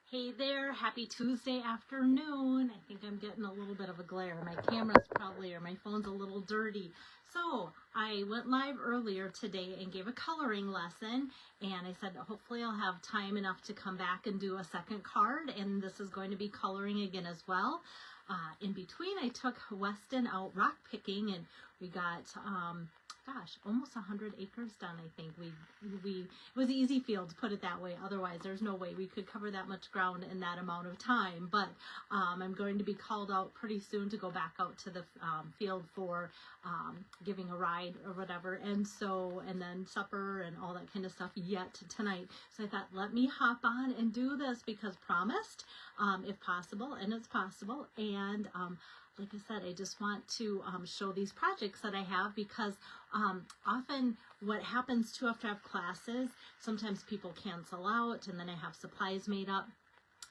Hey there, happy Tuesday afternoon. I think I'm getting a little bit of a glare. My camera's probably, or my phone's a little dirty. So I went live earlier today and gave a coloring lesson, and I said hopefully I'll have time enough to come back and do a second card, and this is going to be coloring again as well. In between, I took Weston out rock picking, and we got almost 100 acres done. I think it was easy field, to put it that way. Otherwise, there's no way we could cover that much ground in that amount of time. But I'm going to be called out pretty soon to go back out to the field for giving a ride or whatever, and then supper and all that kind of stuff yet tonight. So I thought, let me hop on and do this, because promised, if possible, and it's possible. And like I said, I just want to show these projects that I have, because often what happens too after I have classes, sometimes people cancel out and then I have supplies made up.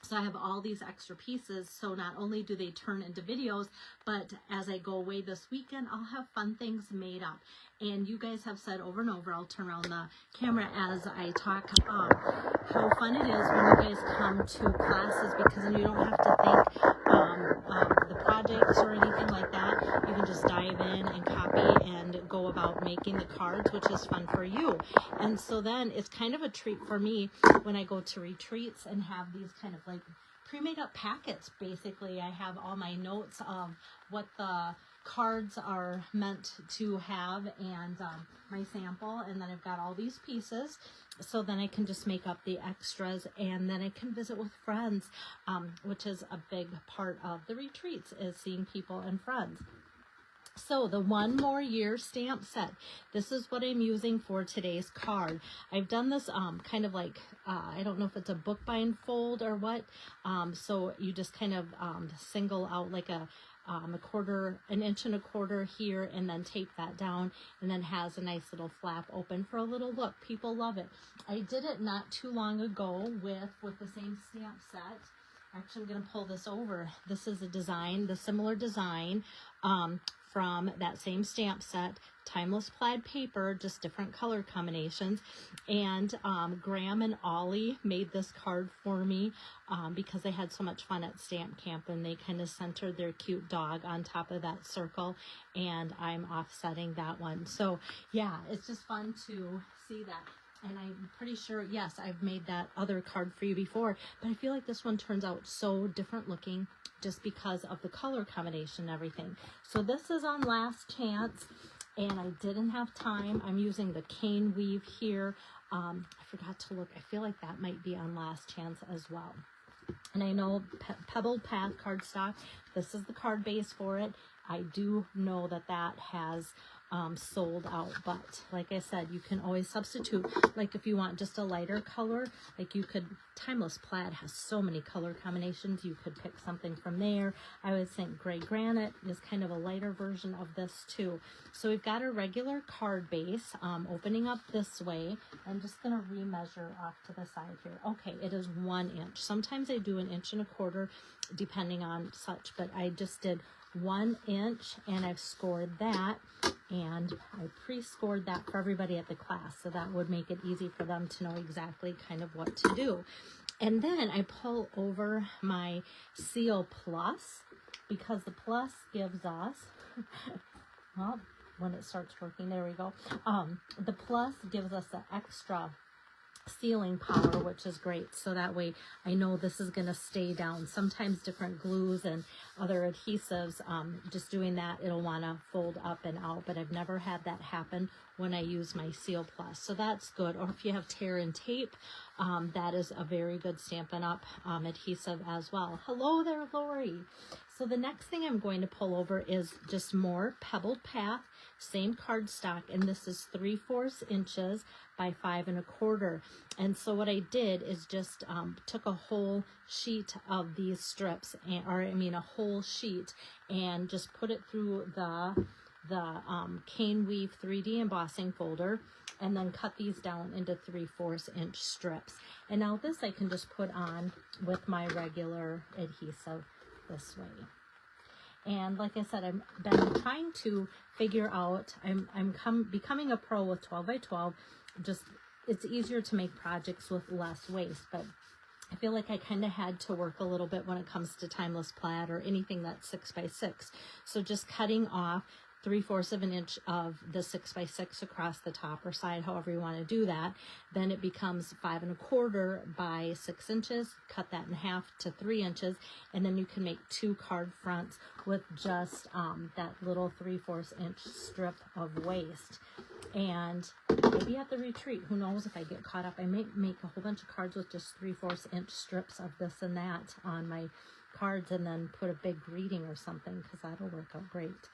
So I have all these extra pieces, so not only do they turn into videos, but as I go away this weekend, I'll have fun things made up. And you guys have said over and over, I'll turn around the camera as I talk, how fun it is when you guys come to classes, because then you don't have to think of the projects or anything like that. You can just dive in and copy and go about making the cards, which is fun for you. And so then it's kind of a treat for me when I go to retreats and have these kind of like pre-made up packets. Basically, I have all my notes of what the cards are meant to have, and my sample, and then I've got all these pieces, so then I can just make up the extras, and then I can visit with friends, which is a big part of the retreats, is seeing people and friends. So the One More Year stamp set, this is what I'm using for today's card. I've done this kind of like, I don't know if it's a book bind fold or what, so you just kind of single out like an inch and a quarter here, and then tape that down, and then has a nice little flap open for a little look. People love it. I did it not too long ago with the same stamp set. Actually, I'm going to pull this over. This is a design, the similar design from that same stamp set, Timeless Plaid paper, just different color combinations. And Graham and Ollie made this card for me because they had so much fun at stamp camp, and they kind of centered their cute dog on top of that circle, and I'm offsetting that one. So yeah, it's just fun to see that. And I'm pretty sure, yes, I've made that other card for you before, but I feel like this one turns out so different looking just because of the color combination and everything. So this is on Last Chance, and I didn't have time. I'm using the cane weave here. I forgot to look. I feel like that might be on Last Chance as well. And I know Pebbled Path cardstock, this is the card base for it. I do know that that has sold out, but like I said, you can always substitute. Like if you want just a lighter color, like you could, Timeless Plaid has so many color combinations, you could pick something from there. I would think Gray Granite is kind of a lighter version of this too. So we've got a regular card base, opening up this way. I'm just going to remeasure off to the side here. Okay, it is 1 inch. Sometimes I do 1 1/4 inches depending on such, but I just did 1 inch, and I've scored that, and I pre-scored that for everybody at the class, so that would make it easy for them to know exactly kind of what to do. And then I pull over my Seal Plus, because the Plus gives us well, when it starts working, there we go, the Plus gives us the extra sealing power, which is great, so that way I know this is going to stay down. Sometimes different glues and other adhesives, just doing that, it'll want to fold up and out, but I've never had that happen when I use my Seal Plus, so that's good. Or if you have tear and tape, that is a very good Stampin' Up adhesive as well. Hello there, Lori. So the next thing I'm going to pull over is just more Pebbled Path, same cardstock, and this is 3/4 inches by 5 1/4. And so what I did is just took a whole sheet of these strips, a whole sheet, and just put it through the cane weave 3D embossing folder, and then cut these down into 3/4 inch strips. And now this I can just put on with my regular adhesive this way. And like I said, I've been trying to figure out, I'm becoming a pro with 12 by 12. Just, it's easier to make projects with less waste, but I feel like I kind of had to work a little bit when it comes to Timeless Plaid or anything that's 6x6. So just cutting off 3/4 of an inch of the 6x6 across the top or side, however you want to do that. Then it becomes 5 1/4 by 6 inches. Cut that in half to 3 inches, and then you can make 2 card fronts with just that little 3/4 inch strip of waste. And maybe at the retreat, who knows, if I get caught up, I may make a whole bunch of cards with just 3/4 inch strips of this and that on my cards, and then put a big greeting or something, because that'll work out great.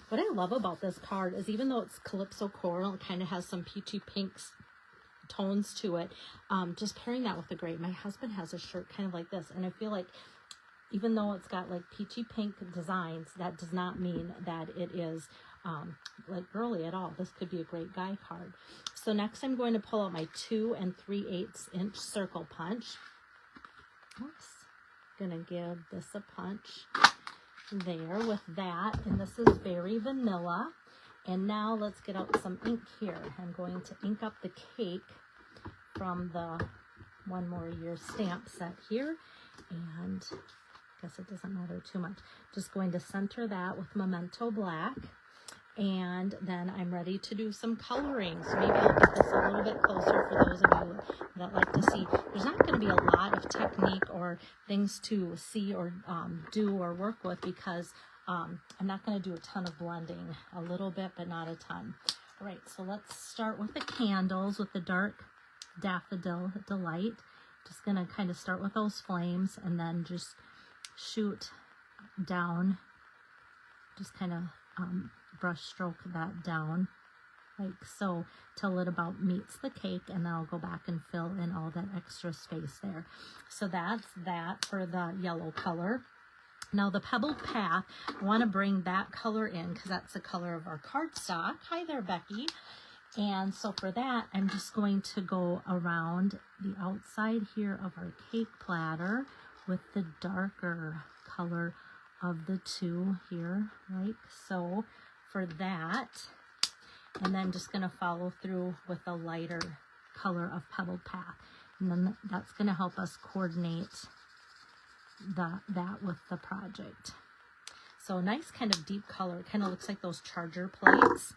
What I love about this card is, even though it's Calypso Coral, it kind of has some peachy pinks tones to it, just pairing that with the gray. My husband has a shirt kind of like this, and I feel like even though it's got like peachy pink designs, that does not mean that it is like girly at all. This could be a great guy card. So next I'm going to pull out my 2 3/8 inch circle punch. Oops. Gonna give this a punch there with that, and this is very vanilla. And now let's get out some ink here. I'm going to ink up the cake from the One More Year stamp set here, and I guess it doesn't matter too much. Just going to center that with Memento Black, and then I'm ready to do some coloring. So maybe I'll get this a little bit closer for those of you that like to see. There's not going to be a lot of technique or things to see or do or work with, because I'm not going to do a ton of blending. A little bit, but not a ton. All right, so let's start with the candles with the dark Daffodil Delight. Just going to kind of start with those flames and then just shoot down, just kind of brush stroke that down like so till it about meets the cake, and then I'll go back and fill in all that extra space there. So that's that for the yellow color. Now the Pebbled Path, I want to bring that color in because that's the color of our cardstock. Hi there, Becky. And so for that, I'm just going to go around the outside here of our cake platter with the darker color of the two here, like so for that. And then I'm just going to follow through with the lighter color of Pebbled Path. And then that's going to help us coordinate that with the project. So nice kind of deep color. It kind of looks like those charger plates.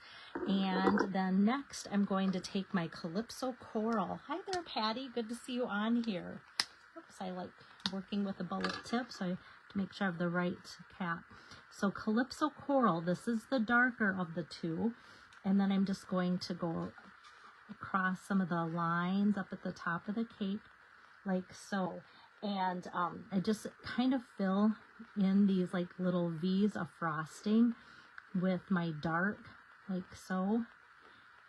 And then next I'm going to take my Calypso Coral. Hi there, Patty. Good to see you on here. Oops, I like working with a bullet tip, so I have to make sure I have the right cap. So Calypso Coral, this is the darker of the two. And then I'm just going to go across some of the lines up at the top of the cake, like so. And I just kind of fill in these like little V's of frosting with my dark, like so.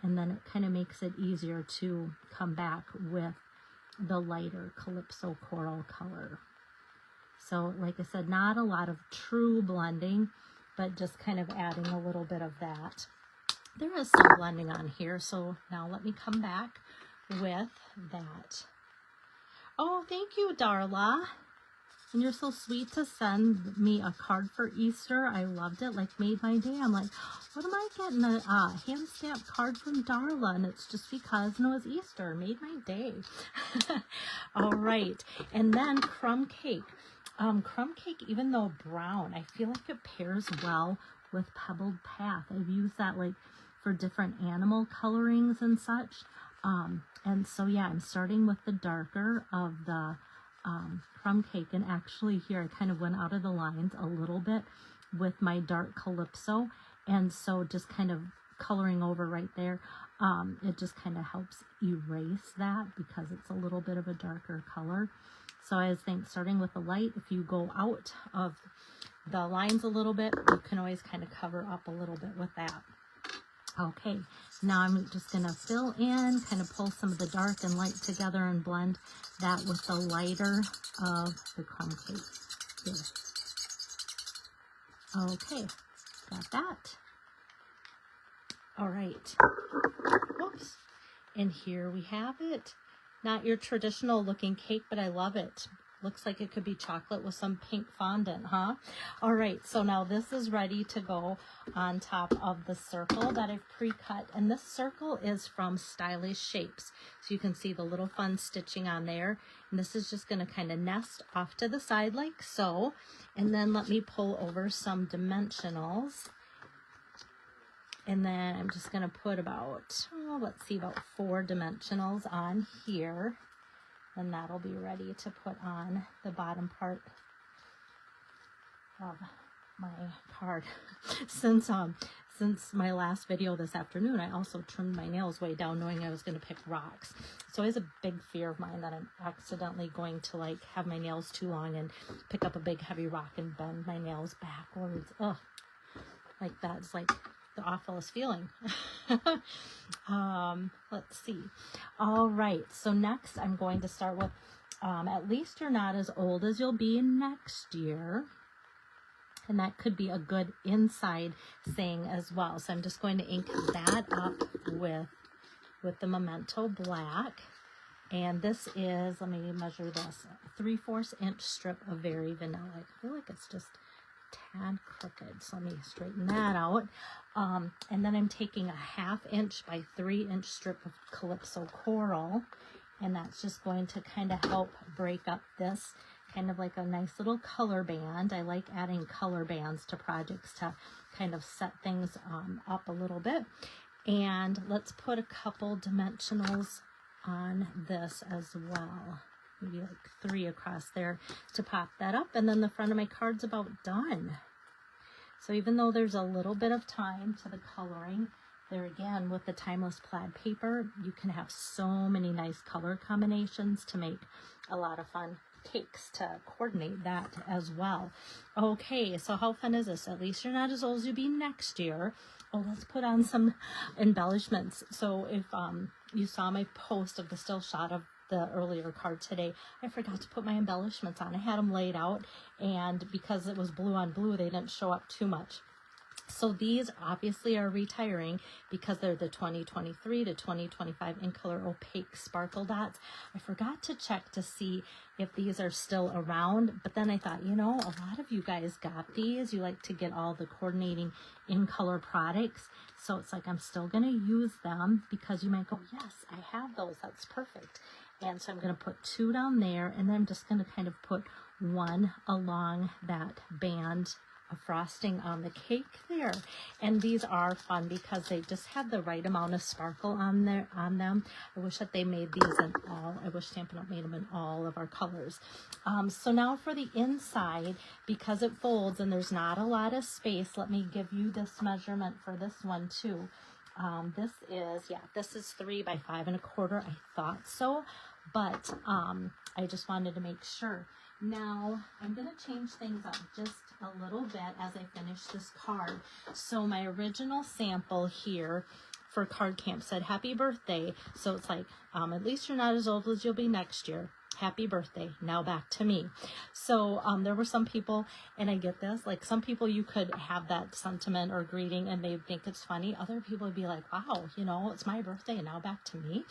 And then it kind of makes it easier to come back with the lighter Calypso Coral color. So like I said, not a lot of true blending, but just kind of adding a little bit of that. There is some blending on here, so now let me come back with that. Oh, thank you, Darla. And you're so sweet to send me a card for Easter. I loved it, like made my day. I'm like, what am I getting? A hand-stamped card from Darla, and it's just because it was Easter. Made my day. All right, and then crumb cake. Crumb cake, even though brown, I feel like it pairs well with Pebbled Path. I've used that like for different animal colorings and such. And so yeah, I'm starting with the darker of the crumb cake, and actually here I kind of went out of the lines a little bit with my dark Calypso, and so just kind of coloring over right there, it just kind of helps erase that because it's a little bit of a darker color. So I think starting with the light, if you go out of the lines a little bit, you can always kind of cover up a little bit with that. Okay, now I'm just going to fill in, kind of pull some of the dark and light together and blend that with the lighter of the crumb cake here. Okay, got that. All right. Whoops. And here we have it. Not your traditional looking cake, but I love it. looks like it could be chocolate with some pink fondant, huh? All right, so now this is ready to go on top of the circle that I've pre-cut. And this circle is from Stylish Shapes. So you can see the little fun stitching on there. And this is just going to kind of nest off to the side like so. And then let me pull over some dimensionals. And then I'm just going to put about, let's see, about 4 dimensionals on here. And that'll be ready to put on the bottom part of my card. Since my last video this afternoon, I also trimmed my nails way down knowing I was going to pick rocks. So it's a big fear of mine that I'm accidentally going to like have my nails too long and pick up a big heavy rock and bend my nails backwards. Ugh, like that's like the awfulest feeling. Let's see. All right, so next I'm going to start with at least you're not as old as you'll be next year. And that could be a good inside saying as well. So I'm just going to ink that up with the Memento Black. And this is, let me measure this, a 3/4 inch strip of Very Vanilla. I feel like it's just tad crooked, so let me straighten that out. And then I'm taking a 1/2 inch by 3 inch strip of Calypso Coral, and that's just going to kind of help break up this kind of like a nice little color band. I like adding color bands to projects to kind of set things up a little bit. And let's put a couple dimensionals on this as well. Maybe like 3 across there to pop that up. And then the front of my card's about done. So even though there's a little bit of time to the coloring, there again, with the Timeless Plaid paper, you can have so many nice color combinations to make a lot of fun cakes to coordinate that as well. Okay, so how fun is this? At least you're not as old as you'll be next year. Oh, let's put on some embellishments. So if you saw my post of the still shot of the earlier card today, I forgot to put my embellishments on. I had them laid out, and because it was blue on blue, they didn't show up too much. So these obviously are retiring because they're the 2023 to 2025 in color opaque sparkle dots. I forgot to check to see if these are still around, but then I thought, you know, a lot of you guys got these. You like to get all the coordinating in color products. So it's like I'm still going to use them because you might go, yes, I have those. That's perfect. And so I'm going to put 2 down there, and then I'm just going to kind of put 1 along that band of frosting on the cake there. And these are fun because they just have the right amount of sparkle on them. I wish that they made these in all, I wish Stampin' Up! Made them in all of our colors. So now for the inside, because it folds and there's not a lot of space, let me give you this measurement for this one too. This is 3 by 5 1/4. I thought so, but I just wanted to make sure. Now I'm going to change things up just a little bit as I finish this card. So my original sample here for Card Camp said happy birthday. So it's like, at least you're not as old as you'll be next year. Happy birthday. Now back to me. So there were some people, and I get this, like some people you could have that sentiment or greeting and they think it's funny. Other people would be like, wow, you know, it's my birthday and now back to me.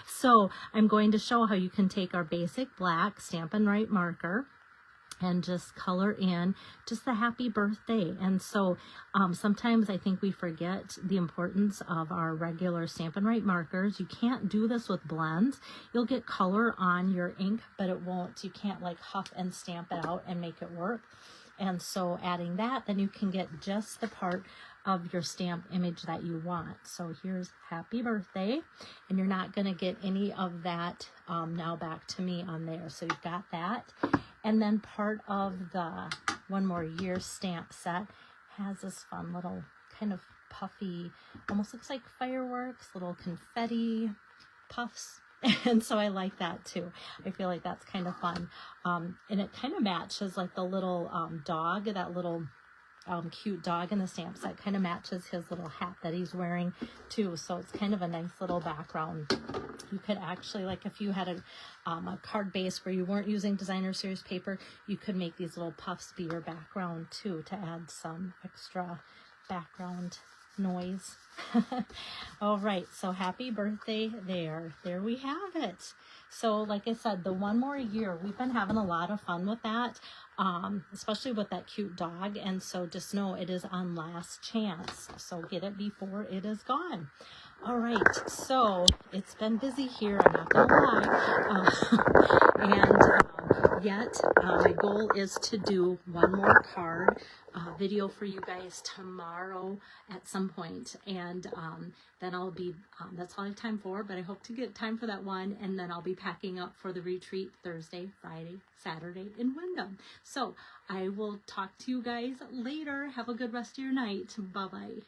So I'm going to show how you can take our basic black Stampin' Right marker and just color in just the happy birthday. And so sometimes I think we forget the importance of our regular Stampin' Right markers. You can't do this with blends. You'll get color on your ink, but it won't, you can't like huff and stamp it out and make it work. And so adding that, then you can get just the part of your stamp image that you want. So here's happy birthday, and you're not going to get any of that now back to me on there. So you've got that. And then part of the One More Year stamp set has this fun little kind of puffy, almost looks like fireworks, little confetti puffs. And so I like that too. I feel like that's kind of fun. And it kind of matches like the little dog, that little cute dog in the stamp set kind of matches his little hat that he's wearing too. So it's kind of a nice little background. You could actually, like if you had a card base where you weren't using designer series paper, you could make these little puffs be your background too to add some extra background noise. All right, so happy birthday there. There we have it. So like I said, the one more year, we've been having a lot of fun with that, especially with that cute dog. And so just know it is on last chance. So get it before it is gone. All right, so it's been busy here, I'm not gonna lie. Yet my goal is to do one more card video for you guys tomorrow at some point, and then I'll be that's all I have time for, but I hope to get time for that one, and then I'll be packing up for the retreat Thursday, Friday, Saturday in Wyndham. So I will talk to you guys later. Have a good rest of your night. Bye bye.